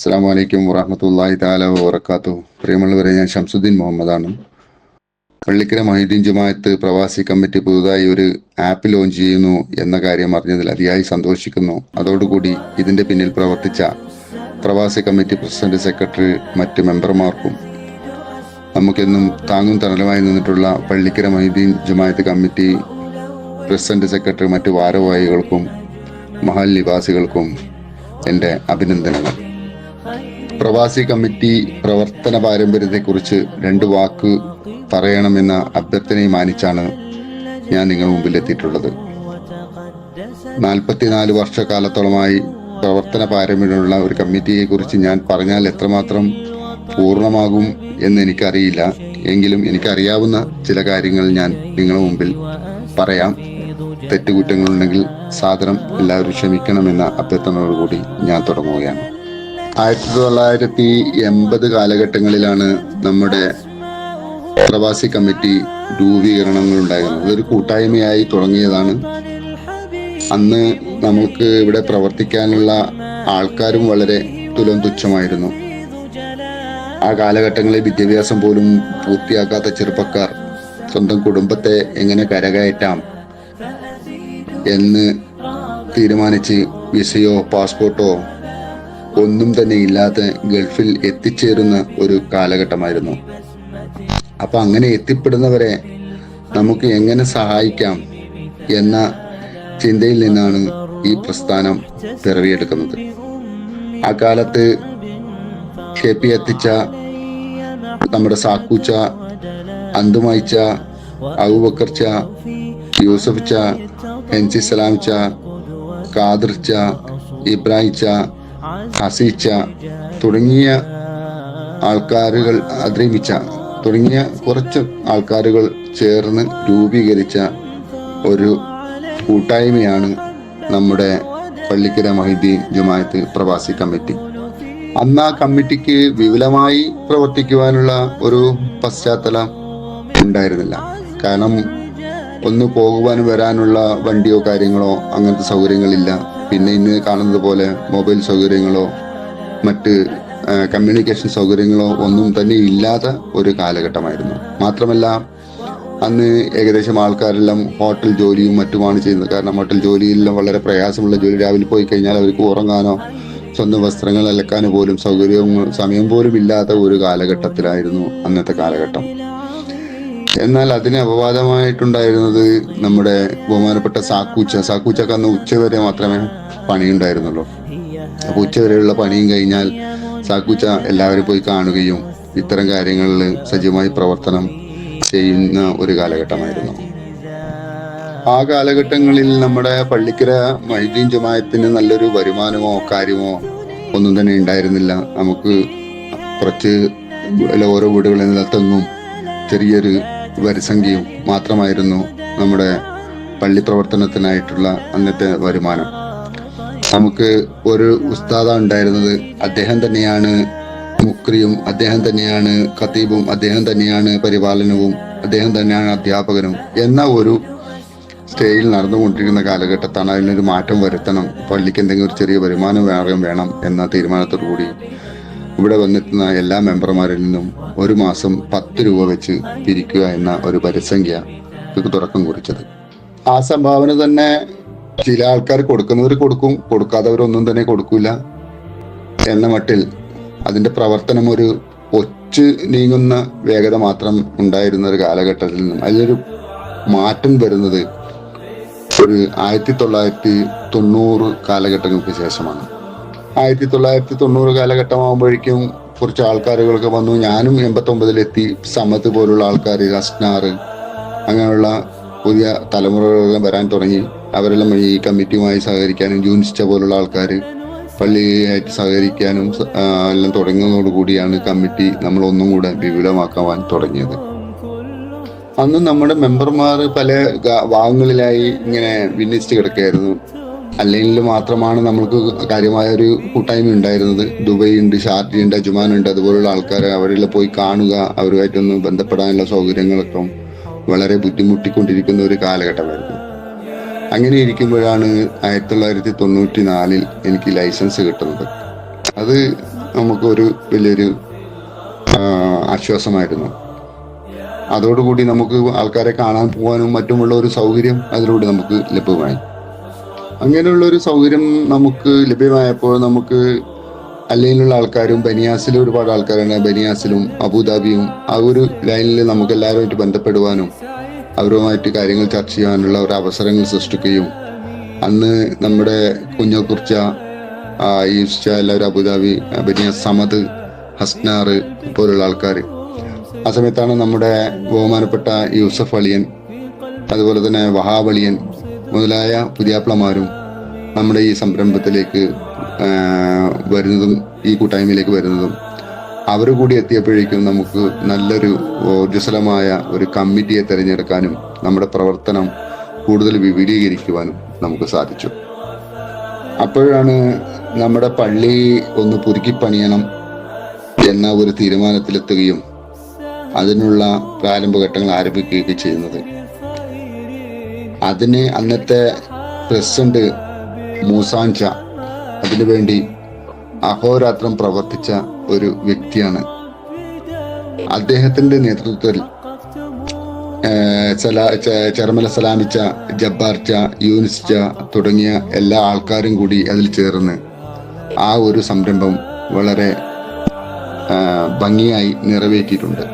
അസ്സലാമു അലൈക്കും വറഹ്മത്തുള്ളാഹി തആല വബറകാതുഹു. പ്രിയമുള്ളവരെ, ഞാൻ ഷംസുദ്ദീൻ മുഹമ്മദാണ്. പള്ളിക്കര മൊഹീദ്ദീൻ ജമാഅത്ത് പ്രവാസി കമ്മിറ്റി പുതുതായി ഒരു ആപ്പ് ലോഞ്ച് ചെയ്യുന്നു എന്ന കാര്യം അറിഞ്ഞതിൽ അതിയായി സന്തോഷിക്കുന്നു. അതോടുകൂടി ഇതിന്റെ പിന്നിൽ പ്രവർത്തിച്ച പ്രവാസി കമ്മിറ്റി പ്രസിഡന്റ്, സെക്രട്ടറി, മറ്റ് മെമ്പർമാർക്കും നമുക്കെന്നും താങ്ങും തണലുമായി നിന്നിട്ടുള്ള പള്ളിക്കര മൊഹീദ്ദീൻ ജമാഅത്ത് കമ്മിറ്റി പ്രസിഡന്റ്, സെക്രട്ടറി, മറ്റ് ഭാരവാഹികൾക്കും മഹൽ നിവാസികൾക്കും എൻ്റെ അഭിനന്ദനങ്ങൾ. പ്രവാസി കമ്മിറ്റി പ്രവർത്തന പാരമ്പര്യത്തെക്കുറിച്ച് 2 വാക്ക് പറയണമെന്ന അഭ്യർത്ഥനയെ മാനിച്ചാണ് ഞാൻ നിങ്ങളുടെ മുമ്പിൽ എത്തിയിട്ടുള്ളത്. 44 വർഷക്കാലത്തോളമായി പ്രവർത്തന പാരമ്പര്യമുള്ള ഒരു കമ്മിറ്റിയെ കുറിച്ച് ഞാൻ പറഞ്ഞാൽ എത്രമാത്രം പൂർണ്ണമാകും എന്ന് എനിക്കറിയില്ല. എങ്കിലും എനിക്കറിയാവുന്ന ചില കാര്യങ്ങൾ ഞാൻ നിങ്ങളുടെ മുമ്പിൽ പറയാം. തെറ്റുകുറ്റങ്ങളുണ്ടെങ്കിൽ സാദരം എല്ലാവരും ക്ഷമിക്കണമെന്ന അഭ്യർത്ഥനയോടുകൂടി ഞാൻ തുടങ്ങുകയാണ്. 1980 കാലഘട്ടങ്ങളിലാണ് നമ്മുടെ പ്രവാസി കമ്മിറ്റി രൂപീകരണങ്ങൾ ഉണ്ടായിരുന്നത്. ഇതൊരു കൂട്ടായ്മയായി തുടങ്ങിയതാണ്. അന്ന് നമുക്ക് ഇവിടെ പ്രവർത്തിക്കാനുള്ള ആൾക്കാരും വളരെ തുച്ഛമായിരുന്നു. ആ കാലഘട്ടങ്ങളിൽ വിദ്യാഭ്യാസം പോലും പൂർത്തിയാക്കാത്ത ചെറുപ്പക്കാർ സ്വന്തം കുടുംബത്തെ എങ്ങനെ കരകയറ്റാം എന്ന് തീരുമാനിച്ച് വിസയോ പാസ്പോർട്ടോ ഒന്നും തന്നെ ഇല്ലാതെ ഗൾഫിൽ എത്തിച്ചേരുന്ന ഒരു കാലഘട്ടമായിരുന്നു. അപ്പൊ അങ്ങനെ എത്തിപ്പെടുന്നവരെ നമുക്ക് എങ്ങനെ സഹായിക്കാം എന്ന ചിന്തയിൽ നിന്നാണ് ഈ പ്രസ്ഥാനം പിറവിയെടുക്കുന്നത്. ആ കാലത്ത് KP എത്തിച്ച നമ്മുടെ സാക്കൂച്ച, അന്തുമായിച്ച, അബൂബക്കർച്ച, യൂസഫ്ച്ച, NC സലാംച്ച, ഖാദിർച്ച, ഇബ്രാഹിച്ച, ഹസീച്ച തുടങ്ങിയ ആൾക്കാരുകൾ, അദ്രീമിച്ച തുടങ്ങിയ കുറച്ച് ആൾക്കാരുകൾ ചേർന്ന് രൂപീകരിച്ച ഒരു കൂട്ടായ്മയാണ് നമ്മുടെ പള്ളിക്കര മൊഹീദ്ദീൻ ജമാഅത്ത് പ്രവാസി കമ്മിറ്റി. അന്ന് ആ കമ്മിറ്റിക്ക് വിപുലമായി പ്രവർത്തിക്കുവാനുള്ള ഒരു പശ്ചാത്തലം ഉണ്ടായിരുന്നില്ല. കാരണം ഒന്ന് പോകുവാനും വരാനുള്ള വണ്ടിയോ കാര്യങ്ങളോ അങ്ങനത്തെ സൗകര്യങ്ങളില്ല. പിന്നെ ഇന്ന് കാണുന്നത് പോലെ മൊബൈൽ സൗകര്യങ്ങളോ മറ്റ് കമ്മ്യൂണിക്കേഷൻ സൗകര്യങ്ങളോ ഒന്നും തന്നെ ഇല്ലാത്ത ഒരു കാലഘട്ടമായിരുന്നു. മാത്രമല്ല അന്ന് ഏകദേശം ആൾക്കാരെല്ലാം ഹോട്ടൽ ജോലിയും മറ്റുമാണ് ചെയ്യുന്നത്. കാരണം ഹോട്ടൽ ജോലിയെല്ലാം വളരെ പ്രയാസമുള്ള ജോലി. രാവിലെ പോയി കഴിഞ്ഞാൽ അവർക്ക് ഉറങ്ങാനോ സ്വന്തം വസ്ത്രങ്ങൾ അലക്കാനോ പോലും സമയം പോലും ഇല്ലാത്ത ഒരു കാലഘട്ടത്തിലായിരുന്നു അന്നത്തെ കാലഘട്ടം. എന്നാൽ അതിന് അപവാദമായിട്ടുണ്ടായിരുന്നത് നമ്മുടെ ബഹുമാനപ്പെട്ട സാക്കൂച്ചക്ക് അന്ന് ഉച്ചവരെ മാത്രമേ പണിയുണ്ടായിരുന്നുള്ളൂ. അപ്പൊ ഉച്ചവരെയുള്ള പണിയും കഴിഞ്ഞാൽ സാക്കൂച്ച എല്ലാവരും പോയി കാണുകയും ഇത്തരം കാര്യങ്ങളിൽ സജീവമായി പ്രവർത്തനം ചെയ്യുന്ന ഒരു കാലഘട്ടമായിരുന്നു. ആ കാലഘട്ടങ്ങളിൽ നമ്മുടെ പള്ളിക്കര മൊഹീദ്ദീൻ ജമാഅത്തിന് നല്ലൊരു വരുമാനമോ കാര്യമോ ഒന്നും തന്നെ ഉണ്ടായിരുന്നില്ല. നമുക്ക് കുറച്ച് ഓരോ വീടുകളിൽ നിന്ന് തെങ്ങും ചെറിയൊരു വരിസംഖ്യയും മാത്രമായിരുന്നു നമ്മുടെ പള്ളി പ്രവർത്തനത്തിനായിട്ടുള്ള അന്നത്തെ വരുമാനം. നമുക്ക് ഒരു ഉസ്താദ ഉണ്ടായിരുന്നത്. അദ്ദേഹം തന്നെയാണ് മുക്രിയും, അദ്ദേഹം തന്നെയാണ് ഖതീബും, അദ്ദേഹം തന്നെയാണ് പരിപാലനവും, അദ്ദേഹം തന്നെയാണ് അധ്യാപകനും എന്ന ഒരു സ്റ്റേജിൽ നടന്നുകൊണ്ടിരിക്കുന്ന കാലഘട്ടത്താണ് അതിനൊരു മാറ്റം വരുത്തണം, പള്ളിക്ക് എന്തെങ്കിലും ഒരു ചെറിയ വരുമാനം വേണം എന്ന തീരുമാനത്തോടു കൂടി ഇവിടെ വന്നെത്തുന്ന എല്ലാ മെമ്പർമാരിൽ നിന്നും ഒരു മാസം 10 രൂപ വെച്ച് പിരിക്കുക എന്ന ഒരു പരിസംഖ്യക്ക് തുടക്കം കുറിച്ചത്. ആ സംഭാവന തന്നെ ചില ആൾക്കാർ കൊടുക്കുന്നവർ കൊടുക്കും, കൊടുക്കാത്തവരൊന്നും തന്നെ കൊടുക്കൂല എന്ന മട്ടിൽ അതിന്റെ പ്രവർത്തനം ഒരു ഒച്ചു നീങ്ങുന്ന വേഗത മാത്രം ഉണ്ടായിരുന്ന ഒരു കാലഘട്ടത്തിൽ നിന്നും അതിലൊരു മാറ്റം വരുന്നത് ഒരു 1990 കാലഘട്ടങ്ങൾക്ക് ശേഷമാണ്. 1990 കാലഘട്ടമാകുമ്പോഴേക്കും കുറച്ച് ആൾക്കാരുകളൊക്കെ വന്നു. ഞാനും 89-ലെത്തി. സമത്ത് പോലുള്ള ആൾക്കാർ, അസ്നാർ, അങ്ങനെയുള്ള പുതിയ തലമുറകളെല്ലാം വരാൻ തുടങ്ങി. അവരെല്ലാം ഈ കമ്മിറ്റിയുമായി സഹകരിക്കാനും ജൂനിസ്റ്റ പോലുള്ള ആൾക്കാർ പള്ളിയായിട്ട് സഹകരിക്കാനും എല്ലാം തുടങ്ങുന്നതോടുകൂടിയാണ് കമ്മിറ്റി നമ്മൾ ഒന്നും കൂടെ വിപുലമാക്കാൻ തുടങ്ങിയത്. അന്ന് നമ്മുടെ മെമ്പർമാർ പല ഭാഗങ്ങളിലായി ഇങ്ങനെ വിന്യസിച്ച് കിടക്കുകയായിരുന്നു. അല്ലെങ്കിൽ മാത്രമാണ് നമ്മൾക്ക് കാര്യമായ ഒരു കൂട്ടായ്മ ഉണ്ടായിരുന്നത്. ദുബൈ ഉണ്ട്, ഷാർജ ഉണ്ട്, അജ്മാൻ ഉണ്ട്, അതുപോലുള്ള ആൾക്കാർ അവരെല്ലാം പോയി കാണുക, അവരുമായിട്ടൊന്ന് ബന്ധപ്പെടാനുള്ള സൗകര്യങ്ങളൊക്കെ വളരെ ബുദ്ധിമുട്ടിക്കൊണ്ടിരിക്കുന്ന ഒരു കാലഘട്ടമായിരുന്നു. അങ്ങനെ ഇരിക്കുമ്പോഴാണ് 1994 എനിക്ക് ലൈസൻസ് കിട്ടുന്നത്. അത് നമുക്കൊരു വലിയൊരു ആശ്വാസമായിരുന്നു. അതോടുകൂടി നമുക്ക് ആൾക്കാരെ കാണാൻ പോകാനും മറ്റുമുള്ള ഒരു സൗകര്യം അതിലൂടെ നമുക്ക് ലഭ്യമായി. അങ്ങനെയുള്ള ഒരു സൗകര്യം നമുക്ക് ലഭ്യമായപ്പോൾ നമുക്ക് അല്ലയിലുള്ള ആൾക്കാരും ബനിയാസിലും ഒരുപാട് ആൾക്കാരാണ്. ബനിയാസിലും അബുദാബിയും ആ ഒരു ലൈനിൽ നമുക്ക് എല്ലാവരുമായിട്ട് ബന്ധപ്പെടുവാനും അവരുമായിട്ട് കാര്യങ്ങൾ ചർച്ച ചെയ്യാനുള്ള ഒരു അവസരങ്ങൾ സൃഷ്ടിക്കുകയും അന്ന് നമ്മുടെ കുഞ്ഞക്കുറിച്ച എല്ലാവരും അബുദാബി, ബനിയാസ്, സമദ്, ഹസ്നാർ പോലുള്ള ആൾക്കാർ. ആ സമയത്താണ് നമ്മുടെ ബഹുമാനപ്പെട്ട യൂസഫ് അളിയൻ, അതുപോലെ തന്നെ വഹാബ് അളിയൻ മുതലായ പുതിയാപ്ലമാരും നമ്മുടെ ഈ സംരംഭത്തിലേക്ക് വരുന്നതും ഈ കൂട്ടായ്മയിലേക്ക് വരുന്നതും അവർ കൂടി എത്തിയപ്പോഴേക്കും നമുക്ക് നല്ലൊരു ഊർജ്ജസ്വലമായ ഒരു കമ്മിറ്റിയെ തിരഞ്ഞെടുക്കാനും നമ്മുടെ പ്രവർത്തനം കൂടുതൽ വിപുലീകരിക്കുവാനും നമുക്ക് സാധിച്ചു. അപ്പോഴാണ് നമ്മുടെ പള്ളി ഒന്ന് പുതുക്കി പണിയണം എന്ന ഒരു തീരുമാനത്തിലെത്തുകയും അതിനുള്ള പ്രാരംഭഘട്ടങ്ങൾ ആരംഭിക്കുകയൊക്കെ ചെയ്യുന്നത്. അതിന് അന്നത്തെ പ്രസിഡന്റ് മൂസാൻച അതിനുവേണ്ടി അഹോരാത്രം പ്രവർത്തിച്ച ഒരു വ്യക്തിയാണ്. അദ്ദേഹത്തിന്റെ നേതൃത്വത്തിൽ ചെർമല സലാമിച്ച, ജബ്ബാർച്ച, യൂനിസ്ച്ച തുടങ്ങിയ എല്ലാ ആൾക്കാരും കൂടി അതിൽ ചേർന്ന് ആ ഒരു സംരംഭം വളരെ ഭംഗിയായി നിറവേറ്റിയിട്ടുണ്ട്.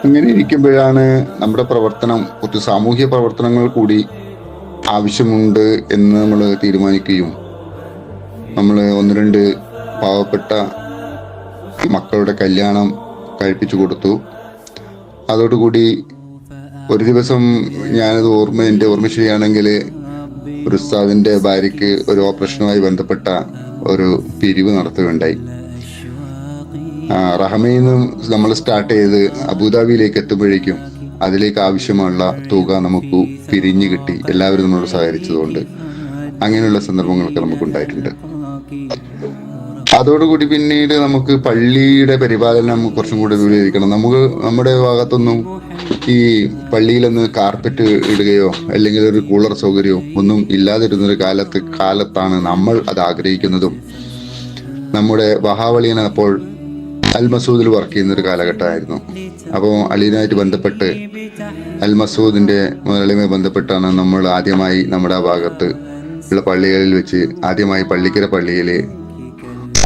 അങ്ങനെ ഇരിക്കുമ്പോഴാണ് നമ്മുടെ പ്രവർത്തനം കുറച്ച് സാമൂഹ്യ പ്രവർത്തനങ്ങൾ കൂടി ആവശ്യമുണ്ട് എന്ന് നമ്മൾ തീരുമാനിക്കുകയും നമ്മൾ 1-2 പാവപ്പെട്ട മക്കളുടെ കല്യാണം കഴിപ്പിച്ചു കൊടുത്തു. അതോടുകൂടി ഒരു ദിവസം ഞാനത് എൻ്റെ ഓർമ്മ ശരിയാണെങ്കിൽ ഒരു ഉസ്താദിന്റെ ഭാര്യയ്ക്ക് ഒരു ഓപ്പറേഷനുമായി ബന്ധപ്പെട്ട ഒരു പിരിവ് നടത്തുകയുണ്ടായി. റഹമയിൽ നിന്ന് നമ്മൾ സ്റ്റാർട്ട് ചെയ്ത് അബുദാബിയിലേക്ക് എത്തുമ്പോഴേക്കും അതിലേക്ക് ആവശ്യമുള്ള തുക നമുക്ക് പിരിഞ്ഞു കിട്ടി, എല്ലാവരും നമ്മളോട് സഹകരിച്ചതുകൊണ്ട്. അങ്ങനെയുള്ള സന്ദർഭങ്ങളൊക്കെ നമുക്കുണ്ടായിട്ടുണ്ട്. അതോടുകൂടി പിന്നീട് നമുക്ക് പള്ളിയുടെ പരിപാലനം കുറച്ചും കൂടി വിപുലീകരിക്കണം. നമുക്ക് നമ്മുടെ ഭാഗത്തൊന്നും ഈ പള്ളിയിലൊന്ന് കാർപ്പറ്റ് ഇടുകയോ അല്ലെങ്കിൽ ഒരു കൂളർ സൗകര്യമോ ഒന്നും ഇല്ലാതിരുന്നൊരു കാലത്താണ് നമ്മൾ അത് ആഗ്രഹിക്കുന്നതും. നമ്മുടെ വഹാവളിയൻ അപ്പോൾ അൽ മസൂദിൽ വർക്ക് ചെയ്യുന്ന ഒരു കാലഘട്ടമായിരുന്നു. അപ്പോൾ അലീനായിട്ട് ബന്ധപ്പെട്ട് അൽ മസൂദിന്റെ മുതലുമായി ബന്ധപ്പെട്ടാണ് നമ്മൾ ആദ്യമായി നമ്മുടെ ആ ഭാഗത്ത് ഉള്ള പള്ളികളിൽ വെച്ച് ആദ്യമായി പള്ളിക്കര പള്ളിയിൽ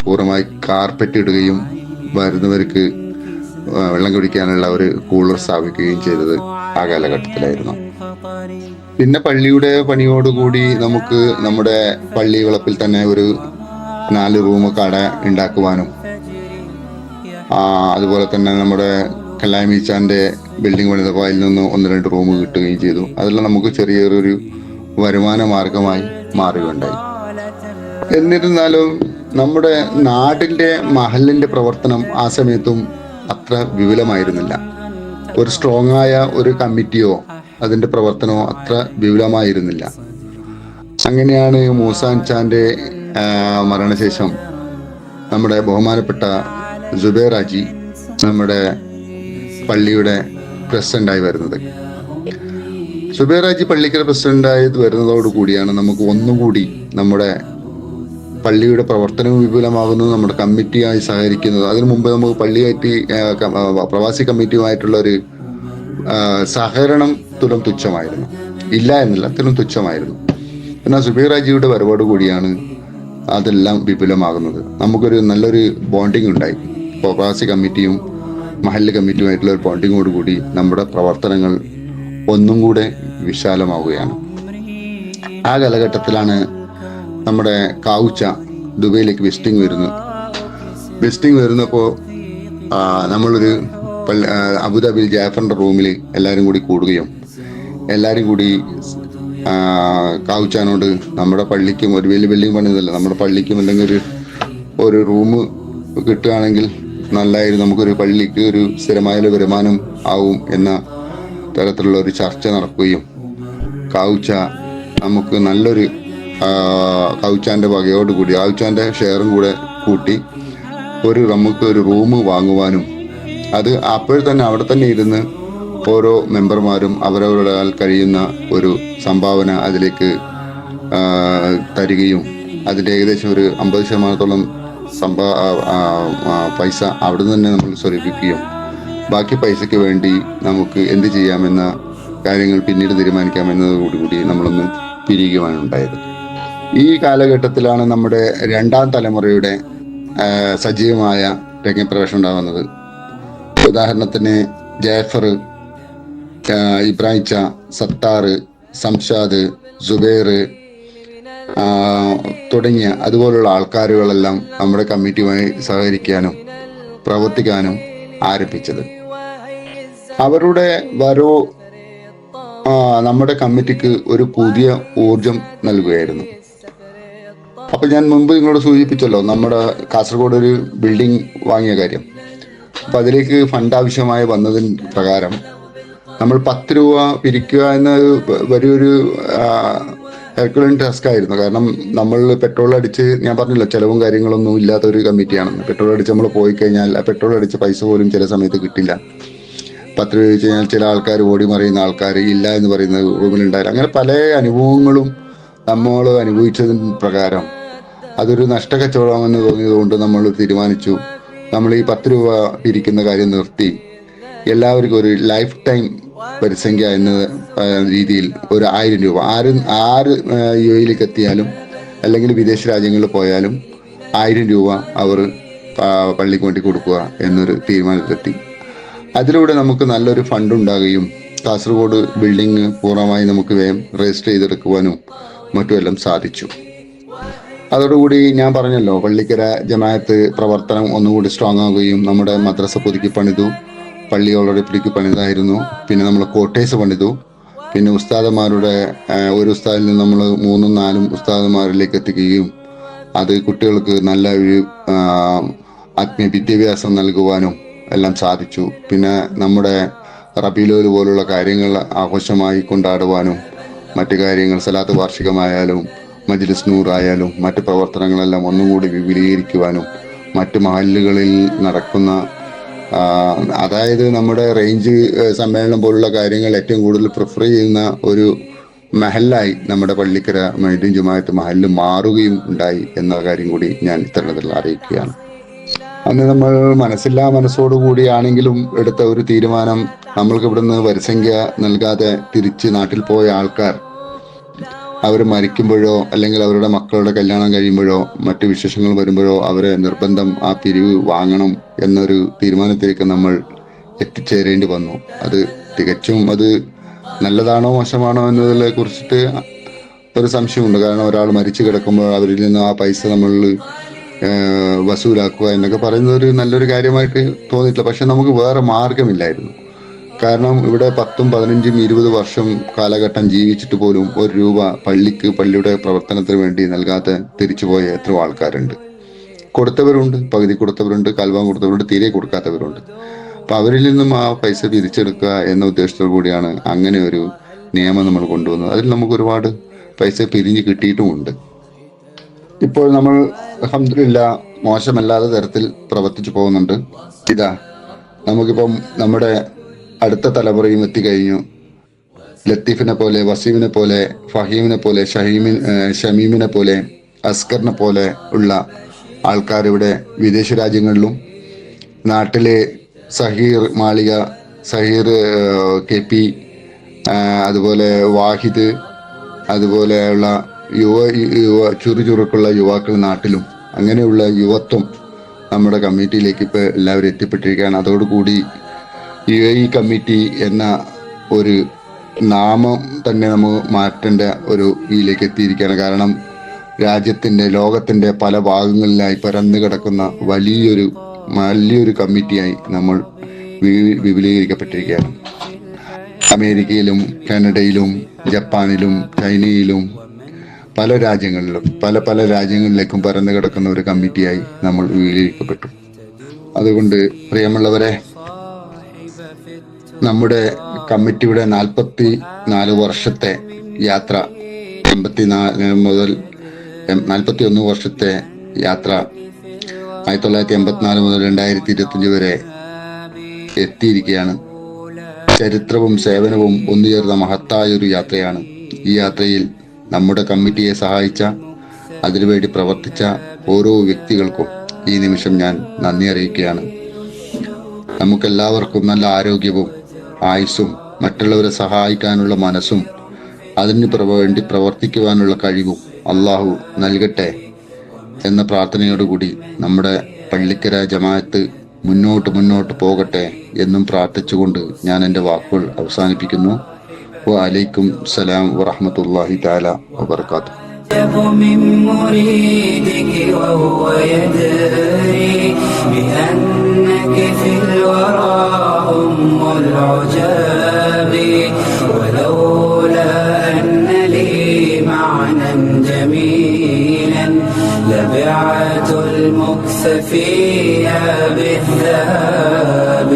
പൂർണ്ണമായി കാർപ്പറ്റ് ഇടുകയും വരുന്നവർക്ക് വെള്ളം കുടിക്കാനുള്ള ഒരു കൂളർ സ്ഥാപിക്കുകയും ചെയ്തത് ആ കാലഘട്ടത്തിലായിരുന്നു. പിന്നെ പള്ളിയുടെ പണിയോടുകൂടി നമുക്ക് നമ്മുടെ പള്ളി വളപ്പിൽ തന്നെ ഒരു 4 റൂം കട ഉണ്ടാക്കുവാനും അതുപോലെ തന്നെ നമ്മുടെ കലാമീച്ചാന്റെ ബിൽഡിംഗ് പണിതപ്പോൾ അതിൽ നിന്ന് 1-2 റൂം കിട്ടുകയും ചെയ്തു. അതെല്ലാം നമുക്ക് ചെറിയൊരു വരുമാന മാർഗമായി മാറുകയുണ്ടായി. എന്നിരുന്നാലും നമ്മുടെ നാടിന്റെ മഹലിന്റെ പ്രവർത്തനം ആ സമയത്തും അത്ര വിപുലമായിരുന്നില്ല. ഒരു സ്ട്രോങ് ആയ ഒരു കമ്മിറ്റിയോ അതിന്റെ പ്രവർത്തനമോ അത്ര വിപുലമായിരുന്നില്ല. അങ്ങനെയാണ് മൂസാൻ ചാന്റെ മരണശേഷം നമ്മുടെ ബഹുമാനപ്പെട്ട ജുബൈർ ഹാജി നമ്മുടെ പള്ളിയുടെ പ്രസിഡന്റായി വരുന്നത്. ജുബൈർ ഹാജി പള്ളിക്കര പ്രസിഡന്റായി വരുന്നതോടു കൂടിയാണ് നമുക്ക് ഒന്നുകൂടി നമ്മുടെ പള്ളിയുടെ പ്രവർത്തനവും വിപുലമാകുന്നത്, നമ്മുടെ കമ്മിറ്റിയായി സഹകരിക്കുന്നത്. അതിനു മുമ്പ് നമുക്ക് പള്ളിയായിട്ട് പ്രവാസി കമ്മിറ്റിയുമായിട്ടുള്ള ഒരു സഹകരണം തുച്ഛമായിരുന്നു, ഇല്ല എന്നല്ല, തുച്ഛമായിരുന്നു. എന്നാൽ ജുബൈർ ഹാജിയുടെ വരവോട് കൂടിയാണ് അതെല്ലാം വിപുലമാകുന്നത്. നമുക്കൊരു നല്ലൊരു ബോണ്ടിങ് ഉണ്ടായി. പ്രവാസി കമ്മിറ്റിയും മഹല്ല് കമ്മിറ്റിയുമായിട്ടുള്ള ഒരു ബോണ്ടിങ്ങോട് കൂടി നമ്മുടെ പ്രവർത്തനങ്ങൾ ഒന്നും കൂടെ വിശാലമാവുകയാണ്. ആ കാലഘട്ടത്തിലാണ് നമ്മുടെ കാവുച്ച ദുബൈയിലേക്ക് വിസിറ്റിംഗ് വരുന്നപ്പോൾ നമ്മളൊരു അബുദാബിയിൽ ജാഫറിന്റെ റൂമിൽ എല്ലാവരും കൂടി കൂടുകയും എല്ലാവരും കൂടി കാവുച്ചാനോട് നമ്മുടെ പള്ളിക്കും ഒരു വലിയ ബിൽഡിംഗ് പണിതല്ല, നമ്മുടെ പള്ളിക്കും അല്ലെങ്കിൽ ഒരു റൂം കിട്ടുകയാണെങ്കിൽ നല്ലതായിരുന്നു, നമുക്കൊരു പള്ളിക്ക് ഒരു സ്ഥിരമായ വരുമാനം ആവും എന്ന തരത്തിലുള്ള ഒരു ചർച്ച നടക്കുകയും കാവുച്ച നമുക്ക് നല്ലൊരു കാവുച്ചാന്റെ വകയോടുകൂടി കാവുച്ചാന്റെ ഷെയറും കൂടെ കൂട്ടി നമുക്ക് ഒരു റൂം വാങ്ങുവാനും അത് അപ്പോൾ തന്നെ അവിടെ തന്നെ ഇരുന്ന് ഓരോ മെമ്പർമാരും അവരവരുടെ കഴിയുന്ന ഒരു സംഭാവന അതിലേക്ക് തരികയും അതിൻ്റെ ഏകദേശം ഒരു 50% പൈസ അവിടെ നിന്ന് തന്നെ നമ്മൾ സ്വരൂപിക്കുകയും ബാക്കി പൈസയ്ക്ക് വേണ്ടി നമുക്ക് എന്ത് ചെയ്യാമെന്ന കാര്യങ്ങൾ പിന്നീട് തീരുമാനിക്കാമെന്നതോടുകൂടി നമ്മളൊന്ന് പിരിയുകയാണ് ഉണ്ടായത്. ഈ കാലഘട്ടത്തിലാണ് നമ്മുടെ രണ്ടാം തലമുറയുടെ സജീവമായ രംഗപ്രവേശനം ഉണ്ടാകുന്നത്. ഉദാഹരണത്തിന് ജാഫർ, ഇബ്രാഹിച്ച, സത്താർ, സംഷാദ്, സുബൈർ തുടങ്ങിയ അതുപോലുള്ള ആൾക്കാരുകളെല്ലാം നമ്മുടെ കമ്മിറ്റിയുമായി സഹകരിക്കാനും പ്രവർത്തിക്കാനും ആരംഭിച്ചത്. അവരുടെ വരവ് നമ്മുടെ കമ്മിറ്റിക്ക് ഒരു പുതിയ ഊർജം നൽകുകയായിരുന്നു. അപ്പൊ ഞാൻ മുമ്പ് നിങ്ങളോട് സൂചിപ്പിച്ചല്ലോ നമ്മുടെ കാസർഗോഡ് ഒരു ബിൽഡിംഗ് വാങ്ങിയ കാര്യം. അപ്പൊ അതിലേക്ക് ഫണ്ട് ആവശ്യമായി വന്നതിന് പ്രകാരം നമ്മൾ 10 രൂപ പിരിക്കുക എന്ന വലിയൊരു ഹെർക്കുലൻ ടാസ്ക് ആയിരുന്നു. കാരണം നമ്മൾ പെട്രോൾ അടിച്ച്, ഞാൻ പറഞ്ഞില്ല ചെലവും കാര്യങ്ങളൊന്നും ഇല്ലാത്ത ഒരു കമ്മിറ്റിയാണെന്ന്. പെട്രോൾ അടിച്ച് നമ്മൾ പോയി കഴിഞ്ഞാൽ ആ പെട്രോൾ അടിച്ച പൈസ പോലും ചില സമയത്ത് കിട്ടില്ല. 10 രൂപ ചോദിച്ചു കഴിഞ്ഞാൽ ചില ആൾക്കാർ ഓടി മറിയുന്ന ആൾക്കാർ, ഇല്ല എന്ന് പറയുന്ന റൂമിലുണ്ടായാലും അങ്ങനെ പല അനുഭവങ്ങളും നമ്മൾ അനുഭവിച്ചതിന് പ്രകാരം അതൊരു നഷ്ടക്കച്ചവടമെന്ന് തോന്നിയത് കൊണ്ട് നമ്മൾ തീരുമാനിച്ചു, നമ്മൾ ഈ 10 രൂപ പിരിക്കുന്ന കാര്യം നിർത്തി എല്ലാവർക്കും ഒരു ലൈഫ് ടൈം പരിസംഖ്യ എന്ന രീതിയിൽ ഒരു 1000 രൂപ ആര് യുഎയിലേക്ക് എത്തിയാലും അല്ലെങ്കിൽ വിദേശ രാജ്യങ്ങളിൽ പോയാലും 1000 രൂപ അവർ പള്ളിക്ക് വേണ്ടി കൊടുക്കുക എന്നൊരു തീരുമാനത്തിലെത്തി. അതിലൂടെ നമുക്ക് നല്ലൊരു ഫണ്ട് ഉണ്ടാകുകയും കാസർഗോഡ് ബിൽഡിംഗ് പൂർണ്ണമായി നമുക്ക് വേഗം രജിസ്റ്റർ ചെയ്തെടുക്കുവാനും മറ്റുമെല്ലാം സാധിച്ചു. അതോടുകൂടി ഞാൻ പറഞ്ഞല്ലോ, പള്ളിക്കര ജമാഅത്ത് പ്രവർത്തനം ഒന്നുകൂടി സ്ട്രോങ് ആകുകയും നമ്മുടെ മദ്രസ പുതുക്കി പണിതു, പള്ളി ഓൾറെഡി പുതുക്കി പണിതായിരുന്നു. പിന്നെ നമ്മൾ ക്വാർട്ടേഴ്സ് പണിതു. പിന്നെ ഉസ്താദന്മാരുടെ ഒരു ഉസ്താദിൽ നിന്ന് നമ്മൾ 3ഉം 4ഉം ഉസ്താദന്മാരിലേക്ക് എത്തിക്കുകയും അത് കുട്ടികൾക്ക് നല്ല ഒരു ആത്മീയ വിദ്യാഭ്യാസം നൽകുവാനും എല്ലാം സാധിച്ചു. പിന്നെ നമ്മുടെ റബീലുൽ പോലുള്ള കാര്യങ്ങൾ ആഘോഷമായി കൊണ്ടാടുവാനും മറ്റു കാര്യങ്ങൾ സലാത്ത് വാർഷികമായാലും മജ്ലിസ് നൂർ ആയാലും മറ്റ് പ്രവർത്തനങ്ങളെല്ലാം ഒന്നുകൂടി വിപുലീകരിക്കുവാനും മറ്റ് മഹല്ലുകളിൽ നടക്കുന്ന അതായത് നമ്മുടെ റേഞ്ച് സമ്മേളനം പോലുള്ള കാര്യങ്ങൾ ഏറ്റവും കൂടുതൽ പ്രിഫർ ചെയ്യുന്ന ഒരു മഹല്ലായി നമ്മുടെ പള്ളിക്കര മൊയ്‌ദീൻ ജമാഅത്ത് മഹല്ല് മാറുകയും ഉണ്ടായി എന്ന കാര്യം കൂടി ഞാൻ ഇത്തരണത്തിൽ അറിയിക്കുകയാണ്. അന്ന് നമ്മൾ മനസ്സില്ലാ മനസ്സോടുകൂടിയാണെങ്കിലും എടുത്ത ഒരു തീരുമാനം, നമ്മൾക്ക് ഇവിടുന്ന് വരിസംഖ്യ നൽകാതെ തിരിച്ച് നാട്ടിൽ പോയ ആൾക്കാർ അവർ മരിക്കുമ്പോഴോ അല്ലെങ്കിൽ അവരുടെ മക്കളുടെ കല്യാണം കഴിയുമ്പോഴോ മറ്റു വിശേഷങ്ങൾ വരുമ്പോഴോ അവരെ നിർബന്ധം ആ പിരിവ് വാങ്ങണം എന്നൊരു തീരുമാനത്തിലേക്ക് നമ്മൾ എത്തിച്ചേരേണ്ടി വന്നു. അത് തികച്ചും അത് നല്ലതാണോ മോശമാണോ എന്നതിനെ കുറിച്ചിട്ട് ഒരു സംശയമുണ്ട്. കാരണം ഒരാൾ മരിച്ചു കിടക്കുമ്പോൾ അവരിൽ നിന്ന് ആ പൈസ നമ്മൾ വസൂലാക്കുക എന്നൊക്കെ പറയുന്നത് ഒരു നല്ലൊരു കാര്യമായിട്ട് തോന്നിയിട്ടില്ല. പക്ഷെ നമുക്ക് വേറെ മാർഗമില്ലായിരുന്നു. കാരണം ഇവിടെ 10ഉം 15ഉം 20 വർഷം കാലഘട്ടം ജീവിച്ചിട്ട് പോലും 1 രൂപ പള്ളിയുടെ പ്രവർത്തനത്തിന് വേണ്ടി നൽകാതെ തിരിച്ചു പോയ എത്രയോ ആൾക്കാരുണ്ട്. കൊടുത്തവരുണ്ട്, പകുതി കൊടുത്തവരുണ്ട്, കാൽഭാഗം കൊടുത്തവരുണ്ട്, തീരെ കൊടുക്കാത്തവരുണ്ട്. അപ്പൊ അവരിൽ നിന്നും ആ പൈസ പിരിച്ചെടുക്കുക എന്ന ഉദ്ദേശത്തോടു കൂടിയാണ് അങ്ങനെ ഒരു നിയമം നമ്മൾ കൊണ്ടുവന്നത്. അതിൽ നമുക്ക് ഒരുപാട് പൈസ പിരിഞ്ഞ് കിട്ടിയിട്ടുമുണ്ട്. ഇപ്പോൾ നമ്മൾ അൽഹംദുലില്ലാഹ് മോശമല്ലാത്ത തരത്തിൽ പ്രവർത്തിച്ചു പോകുന്നുണ്ട്. ഇതാ നമുക്കിപ്പം നമ്മുടെ അടുത്ത തലമുറയും എത്തിക്കഴിഞ്ഞു. ലത്തീഫിനെ പോലെ, വസീമിനെ പോലെ, ഫഹീമിനെ പോലെ, ഷമീമിനെ പോലെ, അസ്കറിനെ പോലെ ഉള്ള ആൾക്കാർ ഇവിടെ വിദേശ രാജ്യങ്ങളിലും നാട്ടിലെ സഹീർ മാളിക, സഹീർ KP, അതുപോലെ വാഹിദ്, അതുപോലെയുള്ള ചുറുചുറുക്കുള്ള യുവാക്കൾ നാട്ടിലും അങ്ങനെയുള്ള യുവത്വം നമ്മുടെ കമ്മിറ്റിയിലേക്ക് ഇപ്പോൾ എല്ലാവരും എത്തിപ്പെട്ടിരിക്കുകയാണ്. അതോടുകൂടി UAE കമ്മിറ്റി എന്ന ഒരു നാമം തന്നെ നമുക്ക് മാറ്റേണ്ട ഒരു ഇതിലേക്ക് എത്തിയിരിക്കുകയാണ്. കാരണം ലോകത്തിൻ്റെ പല ഭാഗങ്ങളിലായി പരന്നു കിടക്കുന്ന വലിയൊരു കമ്മിറ്റിയായി നമ്മൾ വിപുലീകരിക്കപ്പെട്ടിരിക്കുകയാണ്. അമേരിക്കയിലും കാനഡയിലും ജപ്പാനിലും ചൈനയിലും പല രാജ്യങ്ങളിലും പല രാജ്യങ്ങളിലേക്കും പരന്നു കിടക്കുന്ന ഒരു കമ്മിറ്റിയായി നമ്മൾ വിപുലീകരിക്കപ്പെട്ടു. അതുകൊണ്ട് പ്രിയമുള്ളവരെ, നമ്മുടെ കമ്മിറ്റിയുടെ 44 വർഷത്തെ യാത്ര, 84 മുതൽ 41 വർഷത്തെ യാത്ര 1984 മുതൽ 2025 വരെ എത്തിയിരിക്കുകയാണ്. ചരിത്രവും സേവനവും ഒന്നുചേർന്ന മഹത്തായ ഒരു യാത്രയാണ്. ഈ യാത്രയിൽ നമ്മുടെ കമ്മിറ്റിയെ സഹായിച്ച, അതിനുവേണ്ടി പ്രവർത്തിച്ച ഓരോ വ്യക്തികൾക്കും ഈ നിമിഷം ഞാൻ നന്ദി അറിയിക്കുകയാണ്. നമുക്കെല്ലാവർക്കും നല്ല ആരോഗ്യവും ആയുസ്സും മറ്റുള്ളവരെ സഹായിക്കാനുള്ള മനസ്സും അതിന് വേണ്ടി പ്രവർത്തിക്കുവാനുള്ള കഴിവും അള്ളാഹു നൽകട്ടെ എന്ന പ്രാർത്ഥനയോടുകൂടി നമ്മുടെ പള്ളിക്കര ജമാഅത്ത് മുന്നോട്ട് പോകട്ടെ എന്നും പ്രാർത്ഥിച്ചുകൊണ്ട് ഞാൻ എൻ്റെ വാക്കുകൾ അവസാനിപ്പിക്കുന്നു. വഅലൈക്കും സലാം വറഹ്മത്തുള്ളാഹി തആല വബറകാതുഹു. من مريدك وهو يدري بأنك في الورى أم العجاب ولولا أن لي معنى جميلا لبعت المكث فيها بالذهاب.